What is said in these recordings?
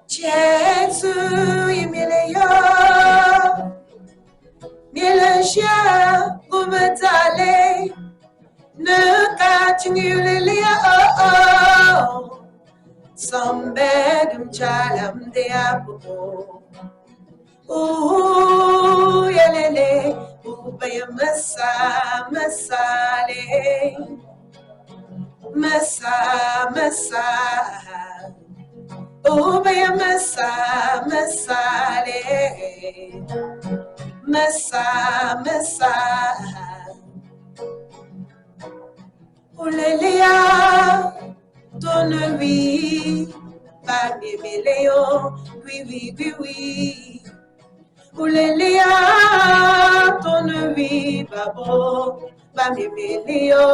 Jésus, imileyo, mileja, umetale, ne katingulelia, sambedum chalam de apo. Ooh, yelele, ubaya masale, masa. Ubaya masale, masa. Ulelia, tonnerie, pas bébéléo, oui. Ulelia, tonnerie, babo, pas bébéléo.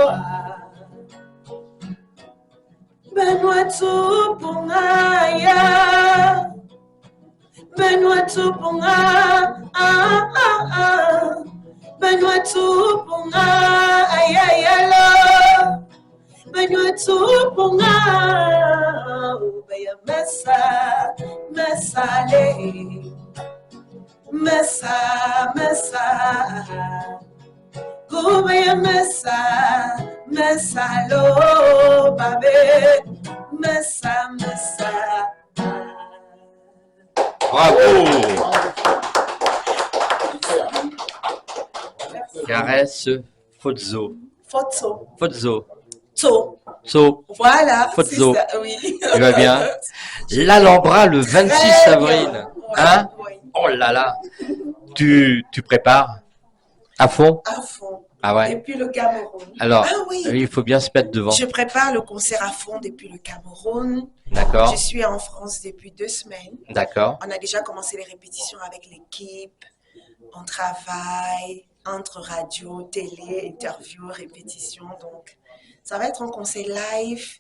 Benoît Tupungaya, Benoît Tupunga, Benoît Tupunga, ayayala, Benoît Tupunga, Ubaya mesa, Ubaya mesa, lo, babe, mesa. Bravo. Caresse Fozzo. So. Voilà, Fozzo. c'est ça, oui. Tu vas bien? L'Alhambra le 26 avril. Ouais, Hein? ouais. Oh là là. Tu prépares à fond? À fond. Ah ouais. Depuis le Cameroun. Alors, oui. il faut bien se mettre devant. Je prépare le concert à fond depuis le Cameroun. D'accord. Je suis en France depuis 2 semaines. D'accord. On a déjà commencé les répétitions avec l'équipe. On travaille entre radio, télé, interview, répétition. Donc, ça va être un concert live,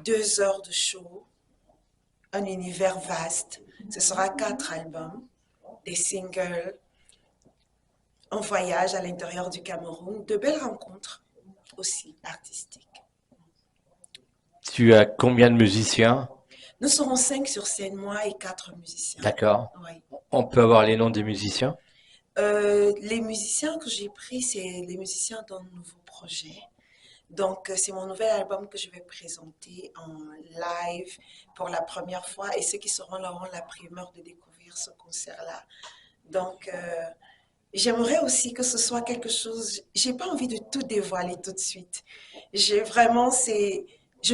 2 heures de show, un univers vaste. Ce sera 4 albums, des singles, un voyage à l'intérieur du Cameroun, de belles rencontres aussi artistiques. Tu as combien de musiciens? Nous serons 5 sur scène, moi et 4 musiciens. D'accord. Oui. On peut avoir les noms des musiciens? Les musiciens que j'ai pris, c'est les musiciens d'un nouveau projet. Donc, c'est mon nouvel album que je vais présenter en live pour la première fois. Et ceux qui seront là auront la primeur de découvrir ce concert-là. Donc, j'aimerais aussi que ce soit quelque chose... J'ai pas envie de tout dévoiler tout de suite. Je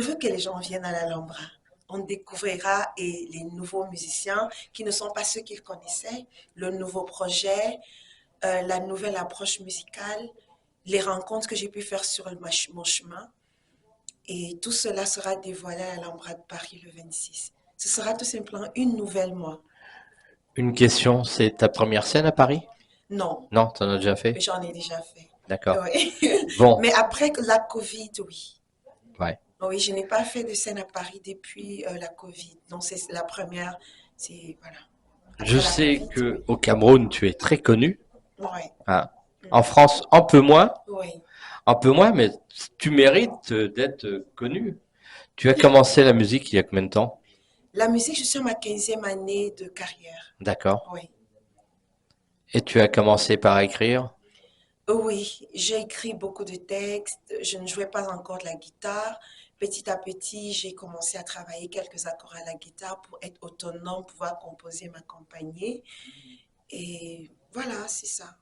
veux que les gens viennent à l'Alhambra. On découvrira et les nouveaux musiciens qui ne sont pas ceux qu'ils connaissaient, le nouveau projet, la nouvelle approche musicale, les rencontres que j'ai pu faire sur mon chemin. Et tout cela sera dévoilé à l'Alhambra de Paris le 26. Ce sera tout simplement une nouvelle moi. Une question, c'est ta première scène à Paris? Non. Non, tu en as déjà fait? J'en ai déjà fait. D'accord. Oui. Bon. Mais après la Covid, oui. Ouais. Oui, je n'ai pas fait de scène à Paris depuis la Covid. Donc, c'est la première. C'est, voilà. Après Je la sais Covid, que oui. au Cameroun, tu es très connu. Oui. Hein. En France, un peu moins. Oui. Un peu moins, mais tu mérites d'être connu. Tu as commencé la musique il y a combien de temps? La musique, je suis à ma 15e année de carrière. D'accord. Oui. Et tu as commencé par écrire? Oui, j'ai écrit beaucoup de textes. Je ne jouais pas encore de la guitare. Petit à petit, j'ai commencé à travailler quelques accords à la guitare pour être autonome, pouvoir composer, m'accompagner. Et voilà, c'est ça.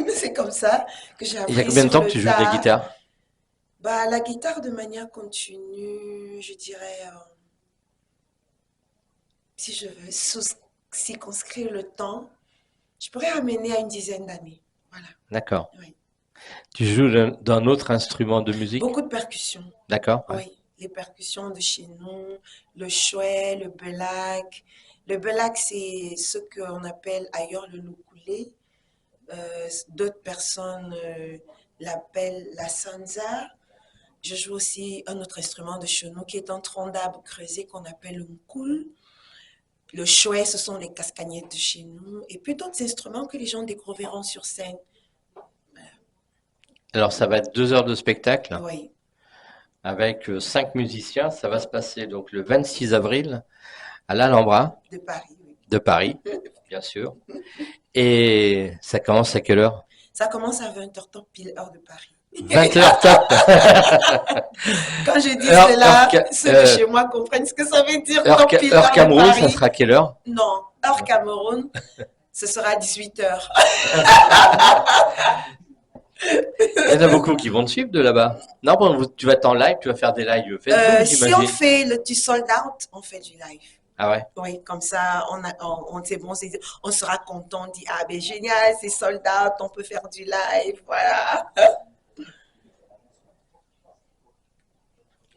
C'est comme ça que j'ai Il y a appris combien de sur temps que le tu joues de la tas. guitare? Bah, la guitare de manière continue, je dirais, si je veux circonscrire le temps, je pourrais amener à une dizaine d'années. Voilà. D'accord. Oui. Tu joues d'un autre instrument de musique? Beaucoup de percussions. D'accord. Ouais. Oui, les percussions de chez nous, le chouet, le belak. Le belak, c'est ce qu'on appelle ailleurs le loukoulé. D'autres personnes l'appellent la sanza. Je joue aussi un autre instrument de chez nous qui est un tronc d'arbre creusé qu'on appelle le mkoul. Le chouet, ce sont les cascagnettes de chez nous. Et puis d'autres instruments que les gens découvriront sur scène. Alors, ça va être 2 heures de spectacle. Oui. avec 5 musiciens. Ça va se passer donc le 26 avril à l'Alhambra de Paris, oui. de Paris, bien sûr. Et ça commence à quelle heure? Ça commence à 20h top, pile heure de Paris. 20h top. Quand je dis Heure, cela, ceux de chez moi comprennent ce que ça veut dire, top, pile heure heure de Cameroun, ça Paris. sera quelle heure? Non, heure Cameroun, ce sera 18h. Il y en a beaucoup qui vont te suivre de là-bas. Non, bon, tu vas être en live, tu vas faire des lives Facebook, Si on j'imagine. fait du sold out, on fait du live. Ah ouais? Oui, comme ça, c'est bon, on sera content, on dit, ah ben génial, c'est sold out, on peut faire du live, voilà.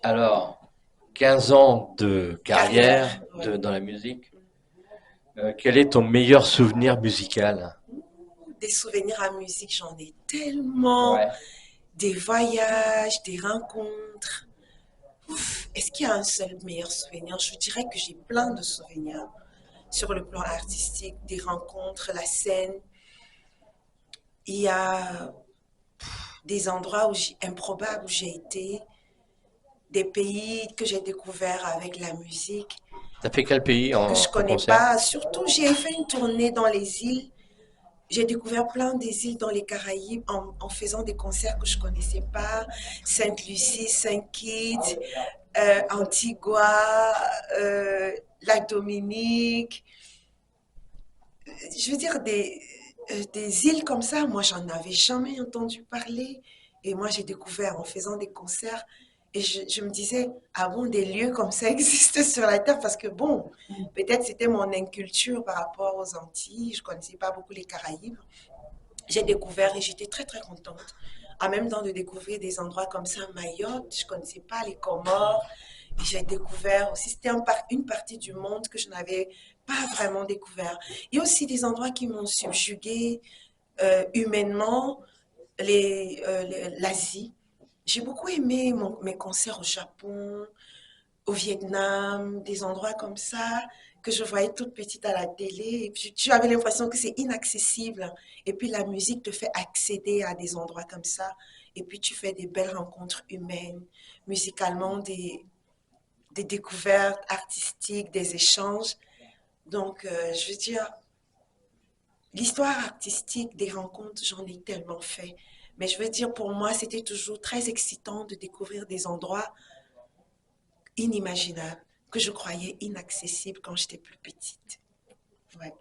Alors, 15 ans de carrière ouais. dans la musique. Quel est ton meilleur souvenir musical? Des souvenirs à musique, j'en ai tellement. Ouais. Des voyages, des rencontres. Est-ce qu'il y a un seul meilleur souvenir? Je dirais que j'ai plein de souvenirs sur le plan artistique, des rencontres, la scène. Il y a des endroits improbables où j'ai été, des pays que j'ai découverts avec la musique, T'as fait quel pays que je en connais concert? pas. Surtout, j'ai fait une tournée dans les îles. J'ai découvert plein des îles dans les Caraïbes en faisant des concerts que je connaissais pas. Sainte-Lucie, Saint-Kitts, Antigua, la Dominique. Je veux dire, des îles comme ça, moi, j'en avais jamais entendu parler. Et moi, j'ai découvert en faisant des concerts. Et je me disais, ah bon, des lieux comme ça existent sur la Terre? Parce que bon, peut-être c'était mon inculture par rapport aux Antilles. Je connaissais pas beaucoup les Caraïbes. J'ai découvert et j'étais très, très contente. En même temps de découvrir des endroits comme ça, Mayotte, je connaissais pas les Comores. Et j'ai découvert aussi, c'était une partie du monde que je n'avais pas vraiment découvert. Il y a aussi des endroits qui m'ont subjuguée humainement, l'Asie. J'ai beaucoup aimé mes concerts au Japon, au Vietnam, des endroits comme ça que je voyais toute petite à la télé. Et puis, j'avais l'impression que c'est inaccessible. Et puis la musique te fait accéder à des endroits comme ça. Et puis tu fais des belles rencontres humaines, musicalement, des découvertes artistiques, des échanges. Donc, je veux dire, l'histoire artistique des rencontres, j'en ai tellement fait. Mais je veux dire, pour moi, c'était toujours très excitant de découvrir des endroits inimaginables que je croyais inaccessibles quand j'étais plus petite. Ouais.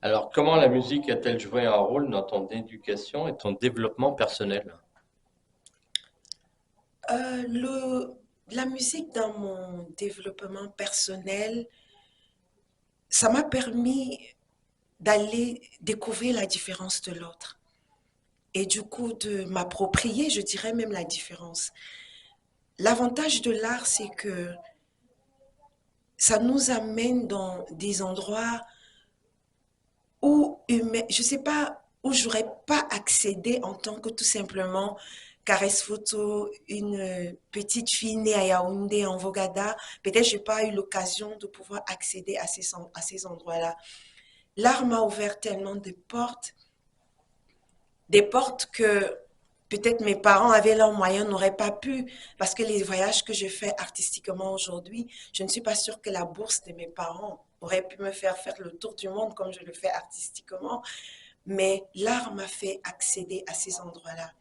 Alors, comment la musique a-t-elle joué un rôle dans ton éducation et ton développement personnel? La musique dans mon développement personnel, ça m'a permis d'aller découvrir la différence de l'autre et du coup de m'approprier, je dirais même la différence. L'avantage de l'art, c'est que ça nous amène dans des endroits où, je sais pas, où j'aurais pas accédé en tant que tout simplement caresse photo, une petite fille née à Yaoundé en Vogada. Peut-être j'ai pas eu l'occasion de pouvoir accéder à ces endroits-là. L'art m'a ouvert tellement de portes, des portes que peut-être mes parents avaient leurs moyens, n'auraient pas pu, parce que les voyages que je fais artistiquement aujourd'hui, je ne suis pas sûre que la bourse de mes parents aurait pu me faire faire le tour du monde comme je le fais artistiquement, mais l'art m'a fait accéder à ces endroits-là.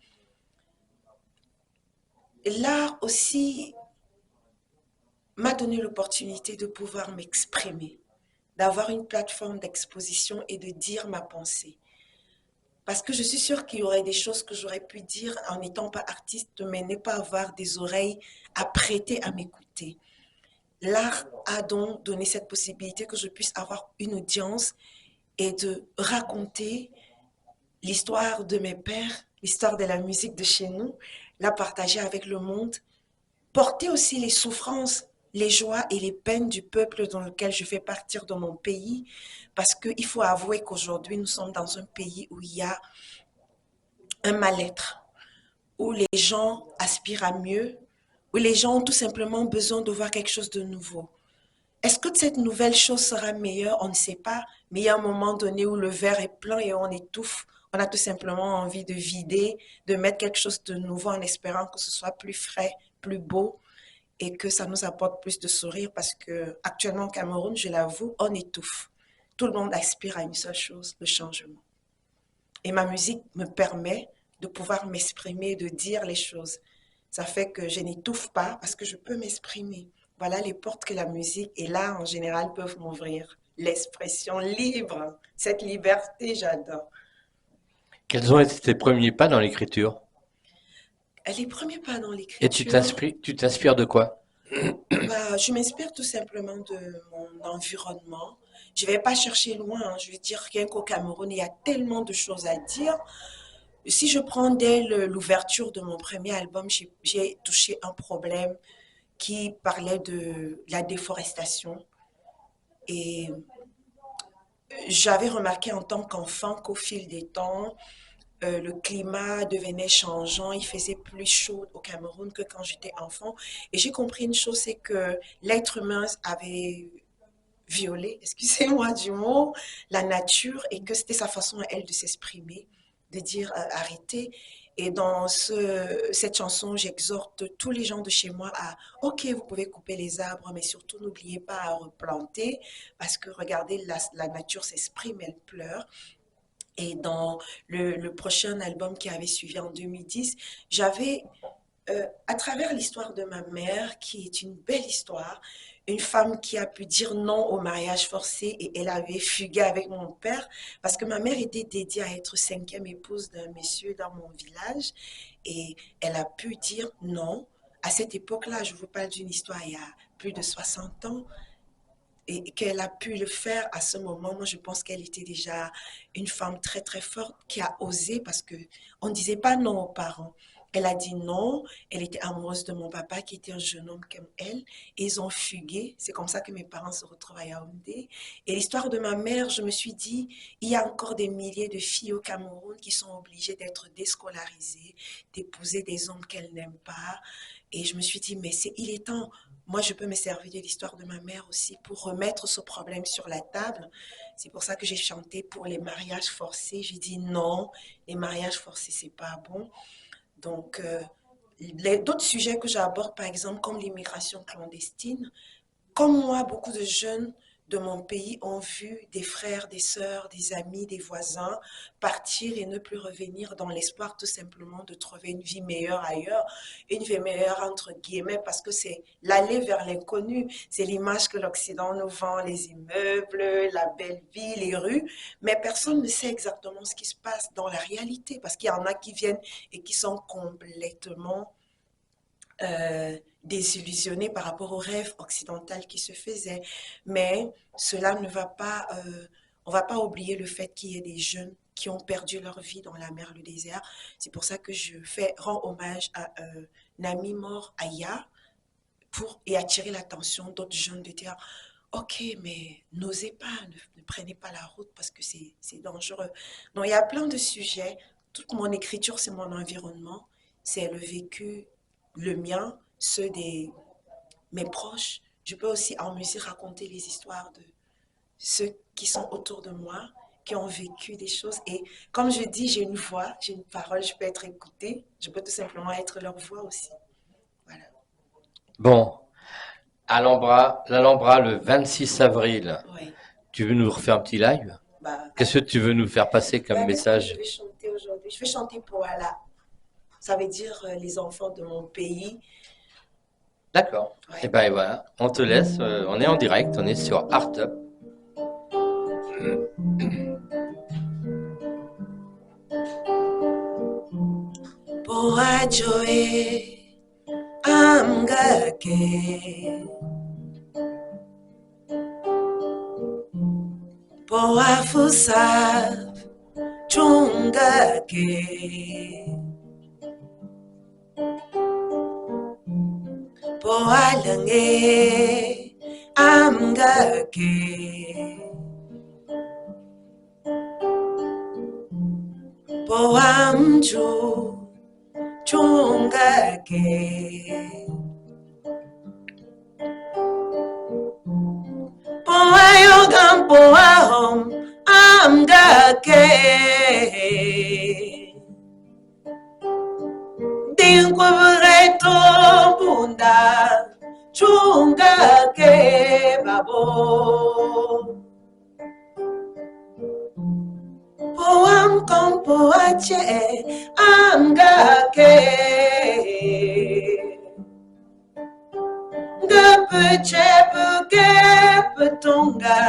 L'art aussi m'a donné l'opportunité de pouvoir m'exprimer, d'avoir une plateforme d'exposition et de dire ma pensée. Parce que je suis sûre qu'il y aurait des choses que j'aurais pu dire en n'étant pas artiste, mais ne pas avoir des oreilles à prêter à m'écouter. L'art a donc donné cette possibilité que je puisse avoir une audience et de raconter l'histoire de mes pères, l'histoire de la musique de chez nous, la partager avec le monde, porter aussi les souffrances, les joies et les peines du peuple dans lequel je fais partir de mon pays, parce qu'il faut avouer qu'aujourd'hui, nous sommes dans un pays où il y a un mal-être, où les gens aspirent à mieux, où les gens ont tout simplement besoin de voir quelque chose de nouveau. Est-ce que cette nouvelle chose sera meilleure? On ne sait pas, mais il y a un moment donné où le verre est plein et on étouffe. On a tout simplement envie de vider, de mettre quelque chose de nouveau en espérant que ce soit plus frais, plus beau et que ça nous apporte plus de sourire parce que actuellement au Cameroun, je l'avoue, on étouffe. Tout le monde aspire à une seule chose, le changement. Et ma musique me permet de pouvoir m'exprimer, de dire les choses. Ça fait que je n'étouffe pas parce que je peux m'exprimer. Voilà les portes que la musique et l'art en général peuvent m'ouvrir. L'expression libre, cette liberté, j'adore. Quels ont été tes premiers pas dans l'écriture? Les premiers pas dans Et l'écriture, tu t'inspires de quoi? bah, je m'inspire tout simplement de mon environnement. Je vais pas chercher loin, hein. Je veux dire rien qu'au Cameroun, il y a tellement de choses à dire. Si je prends dès l'ouverture de mon premier album, j'ai touché un problème qui parlait de la déforestation. Et j'avais remarqué en tant qu'enfant qu'au fil des temps, le climat devenait changeant, il faisait plus chaud au Cameroun que quand j'étais enfant. Et j'ai compris une chose, c'est que l'être humain avait violé, excusez-moi du mot, la nature et que c'était sa façon à elle de s'exprimer, de dire arrêtez. Et dans cette chanson, j'exhorte tous les gens de chez moi à, OK, vous pouvez couper les arbres, mais surtout n'oubliez pas à replanter, parce que regardez, la nature s'exprime, elle pleure. Et dans le prochain album qui avait suivi en 2010, j'avais à travers l'histoire de ma mère, qui est une belle histoire, une femme qui a pu dire non au mariage forcé et elle avait fugué avec mon père parce que ma mère était dédiée à être cinquième épouse d'un monsieur dans mon village et elle a pu dire non. À cette époque-là, je vous parle d'une histoire il y a plus de 60 ans et qu'elle a pu le faire à ce moment. Moi, je pense qu'elle était déjà une femme très, très forte qui a osé parce que on ne disait pas non aux parents. Elle a dit non, elle était amoureuse de mon papa qui était un jeune homme comme elle, et ils ont fugué. C'est comme ça que mes parents se retrouvent à Yaoundé. Et l'histoire de ma mère, je me suis dit, il y a encore des milliers de filles au Cameroun qui sont obligées d'être déscolarisées, d'épouser des hommes qu'elles n'aiment pas. Et je me suis dit, mais il est temps. Moi, je peux me servir de l'histoire de ma mère aussi pour remettre ce problème sur la table. C'est pour ça que j'ai chanté pour les mariages forcés. J'ai dit non, les mariages forcés, c'est pas bon. Donc, d'autres sujets que j'aborde, par exemple, comme l'immigration clandestine, comme moi, beaucoup de jeunes de mon pays ont vu des frères, des sœurs, des amis, des voisins partir et ne plus revenir dans l'espoir tout simplement de trouver une vie meilleure ailleurs, une vie meilleure entre guillemets parce que c'est l'aller vers l'inconnu, c'est l'image que l'Occident nous vend, les immeubles, la belle vie, les rues, mais personne ne sait exactement ce qui se passe dans la réalité parce qu'il y en a qui viennent et qui sont complètement désillusionnés par rapport au rêve occidental qui se faisait. Mais cela ne va pas, on va pas oublier le fait qu'il y ait des jeunes qui ont perdu leur vie dans la mer, le désert. C'est pour ça que je rends hommage à un ami mort, Aya, et attirer l'attention d'autres jeunes de dire, OK, mais n'osez pas, ne prenez pas la route parce que c'est dangereux. Donc, il y a plein de sujets. Toute mon écriture, c'est mon environnement, c'est le vécu, le mien, ceux de mes proches. Je peux aussi en musique raconter les histoires de ceux qui sont autour de moi, qui ont vécu des choses. Et comme je dis, j'ai une voix, j'ai une parole, je peux être écoutée, je peux tout simplement être leur voix aussi. Voilà. Bon, l'Alhambra le 26 avril. Oui. Tu veux nous refaire un petit live? Bah, Qu'est-ce que tu veux nous faire passer comme qu'est-ce que je message? vais chanter aujourd'hui? Je vais chanter pour Allah. Ça veut dire les enfants de mon pays. D'accord. Et Ouais. ben voilà, on te laisse. On est en direct, on est sur Art Up. Boa Joe, Amgake. Boa Fusav, Chungake. Boa Lange, Amgake. Boa Mju, Chungake. Boa Yogam, Boa Hom, Amgake. Dingo Reto, Chonda, chunga ke babo. Poam kompo ache anga ke. Gepeche buke petonga,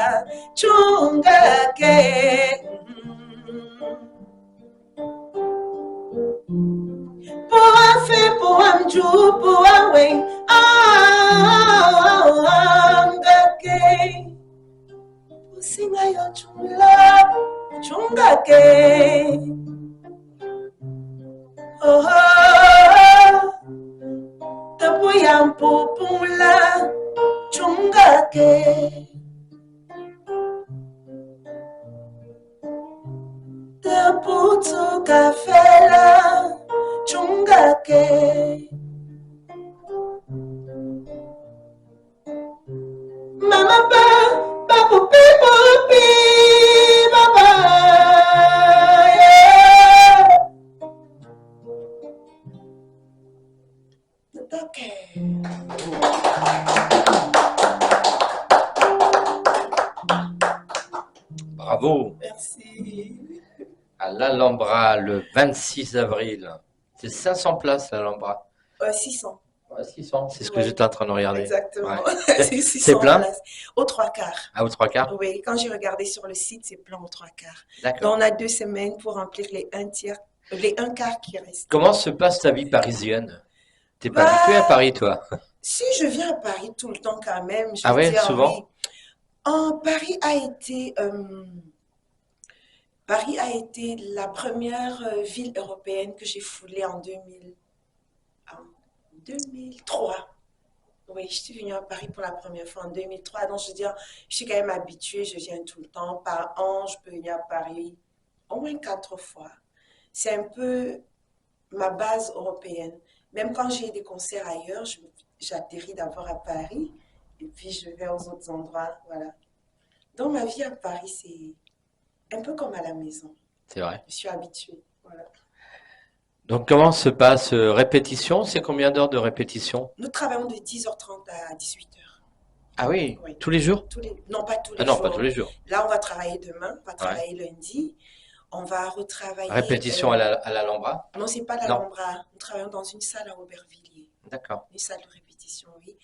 chunga ke. Poam fe poam ju poam wing anga ke. Singa yo chunga ke. Oh, te poyam pupula chunga ke. Te putu kafela chunga ke. Mama ba pupi pupi baba. Okay. Bravo. Merci. À l'Alhambra, le 26 avril. C'est 500 places, l'Alhambra. 600. Ouais, 600, c'est ce que Ouais. j'étais en train de regarder. Exactement. Ouais. C'est 600 C'est plein? places. Aux 3/4. Ah, aux 3/4? Oui, quand j'ai regardé sur le site, c'est plein aux 3/4. Donc, D'accord. on a 2 semaines pour remplir les 1/4 qui restent. Comment se passe ta vie parisienne? T'es pas Bah, habitué à Paris, toi? si je viens à Paris tout le temps quand même, je Ah veux ouais, dire, oui. souvent? Paris a été la première ville européenne que j'ai foulée en 2003. Oui, je suis venue à Paris pour la première fois en 2003. Donc, je veux dire, je suis quand même habituée, je viens tout le temps. Par an, je peux venir à Paris au moins 4 fois. C'est un peu ma base européenne. Même quand j'ai des concerts ailleurs, j'atterris d'abord à Paris et puis je vais aux autres endroits. Voilà. Donc, ma vie à Paris, c'est un peu comme à la maison. C'est vrai. Je suis habituée. Voilà. Donc, comment se passe répétition? C'est combien d'heures de répétition? Nous travaillons de 10h30 à 18h. Ah oui, Oui. tous les jours? Non, pas tous Ah les non, pas tous jours. les jours. Là, on va travailler demain, on va Ouais. travailler lundi, on va retravailler. Répétition à l'Alhambra? Non, c'est pas Non. l'Alhambra. Nous travaillons dans une salle à Aubervilliers. D'accord. Une salle de répétition, oui.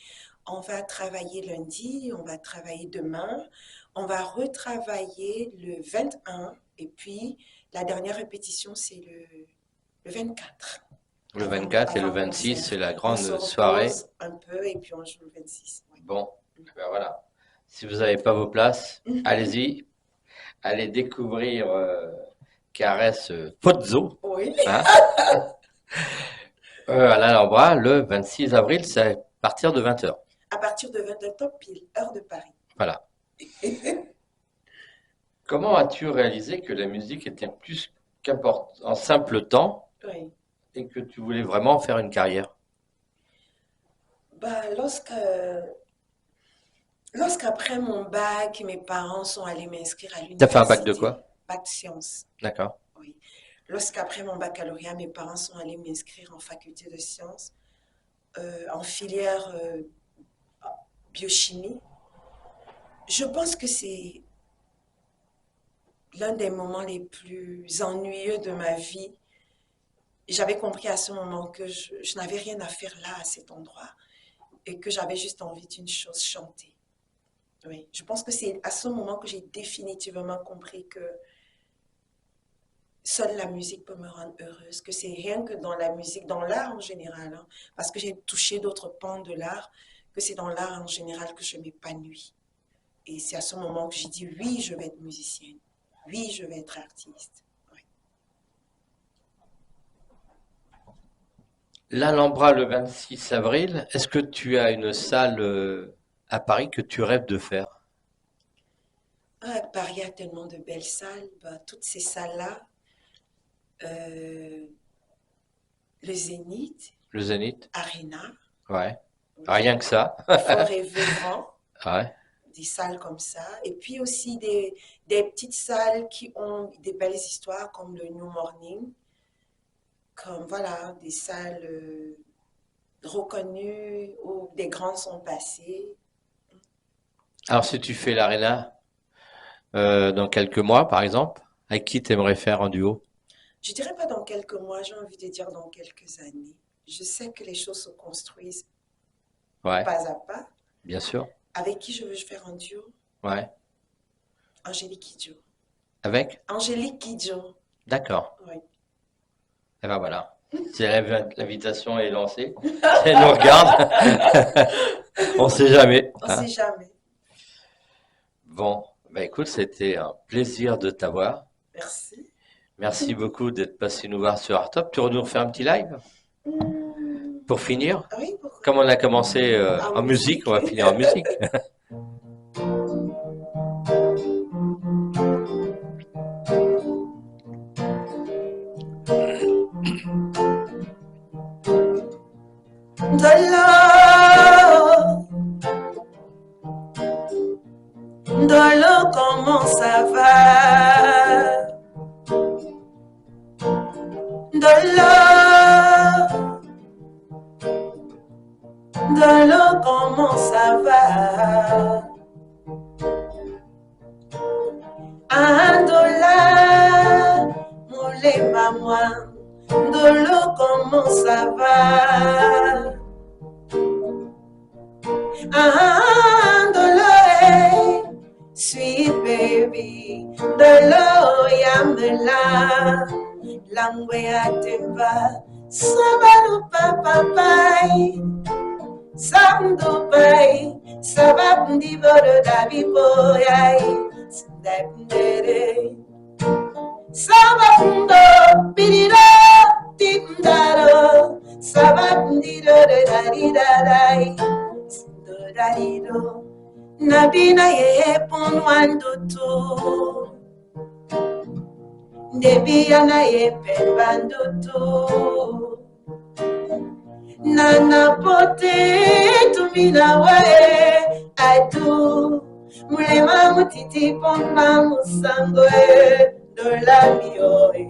On va travailler lundi, on va travailler demain, on va retravailler le 21 et puis la dernière répétition, c'est le 24. Le 24 et le Avant le 26, concert. c'est la On grande se soirée. repose un peu et puis on joue le 26. Oui. Bon, ben voilà. Si vous n'avez pas vos places, allez-y. Allez découvrir Caresse Pozzo, Oui. hein, à l'Alhambra le 26 avril, c'est à partir de 20h. À partir de 20h pile, heure de Paris. Voilà. Comment as-tu réalisé que la musique était plus qu'un simple temps Oui. et que tu voulais vraiment faire une carrière? Bah, lorsqu'après mon bac, mes parents sont allés m'inscrire à T'as fait un bac de l'université. quoi? Bac de sciences, D'accord. oui. Lorsqu'après mon baccalauréat, mes parents sont allés m'inscrire en faculté de sciences, en filière biochimie. Je pense que c'est l'un des moments les plus ennuyeux de ma vie. J'avais compris à ce moment que je n'avais rien à faire là, à cet endroit, et que j'avais juste envie d'une chose, chanter. Oui, je pense que c'est à ce moment que j'ai définitivement compris que seule la musique peut me rendre heureuse, que c'est rien que dans la musique, dans l'art en général, hein, parce que j'ai touché d'autres pans de l'art, que c'est dans l'art en général que je m'épanouis. Et c'est à ce moment que j'ai dit oui, je vais être musicienne, oui, je vais être artiste. Oui. L'Alhambra le 26 avril, est-ce que tu as une salle à Paris que tu rêves de faire? Ah, Paris a tellement de belles salles, bah, toutes ces salles-là, euh, le Zénith, Le Zénith? Arena, Ouais. oui. Rien que ça. Il faut rêver grand, Ouais. des salles comme ça. Et puis aussi des petites salles qui ont des belles histoires comme le New Morning, comme voilà, des salles reconnus où des grands sont passés. Alors, si tu fais l'Arena dans quelques mois, par exemple, avec qui t'aimerais faire un duo? Je dirais pas dans quelques mois, j'ai envie de dire dans quelques années. Je sais que les choses se construisent Ouais, pas à pas. bien sûr. Avec qui je veux faire un duo? Ouais. Angélique Kidjo. Avec? Angélique Kidjo, D'accord. oui. Et ben voilà. Si l'invitation est lancée, si elle nous regarde, on sait jamais, On hein. sait jamais. Bon, bah écoute, c'était un plaisir de t'avoir. Merci. Merci beaucoup d'être passé nous voir sur Artop. Tu vas nous refaire un petit live pour finir? Oui, pourquoi? Comme on a commencé En en musique, musique. on va finir en musique. Dolo, Dolo, comment ça va? Dolo, Dolo, comment ça va? $1, moulé maman. Dolo, comment ça va? $1, sweet baby. Dolo, yamela. Langwe atemba. Sabalu papapai. Samdubai. Sababndi bodo dabi boyai. Sindapndere. Sababundo bidiro timdaro. Sababndiro daridadai. Sindodarido. Nabina ye punwandutu. Nebiana ye penbandutu. Nana pote tumina wae adu. Mulema mutiti pomba musangwe dola mioe.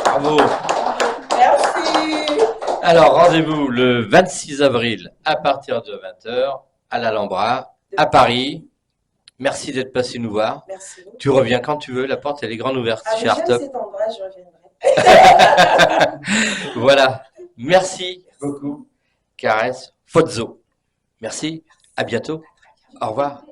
Bravo. Merci. Alors, rendez-vous le 26 avril à partir de 20h à l'Alhambra, à Paris. Merci d'être passé nous voir. Merci. Tu reviens quand tu veux, la porte elle est grande ouverte Ah, chez mais j'aime Artop. cet endroit, je reviendrai. Voilà. Merci beaucoup, Caresse Fozzo. Merci. À bientôt. Au revoir.